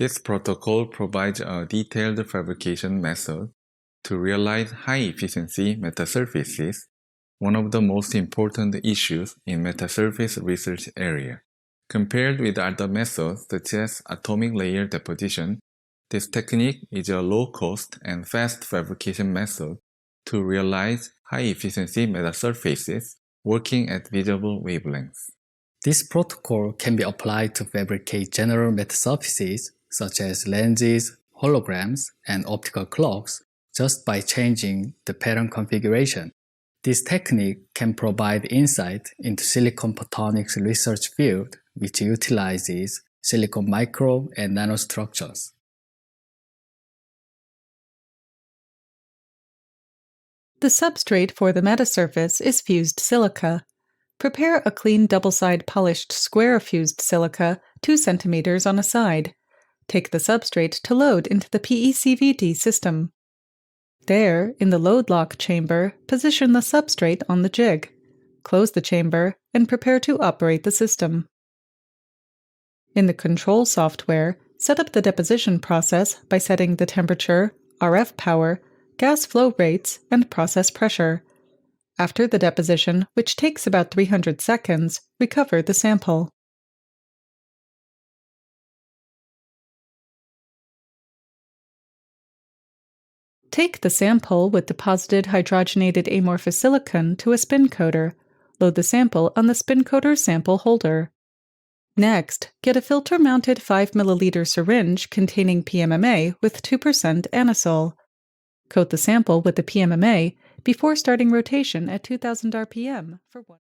This protocol provides a detailed fabrication method to realize high-efficiency metasurfaces, one of the most important issues in metasurface research area. Compared with other methods such as atomic layer deposition, this technique is a low-cost and fast fabrication method to realize high-efficiency metasurfaces working at visible wavelengths. This protocol can be applied to fabricate general metasurfaces such as lenses, holograms, and optical cloaks just by changing the pattern configuration. This technique can provide insight into silicon photonics research field, which utilizes silicon micro and nanostructures. The substrate for the metasurface is fused silica. Prepare a clean double-side polished square fused silica 2 cm on a side. Take the substrate to load into the PECVD system. There, in the load lock chamber, position the substrate on the jig. Close the chamber and prepare to operate the system. In the control software, set up the deposition process by setting the temperature, RF power, gas flow rates, and process pressure. After the deposition, which takes about 300 seconds, recover the sample. Take the sample with deposited hydrogenated amorphous silicon to a spin coater. Load the sample on the spin coater sample holder. Next, get a filter-mounted 5 ml syringe containing PMMA with 2% anisole. Coat the sample with the PMMA before starting rotation at 2000 rpm for 1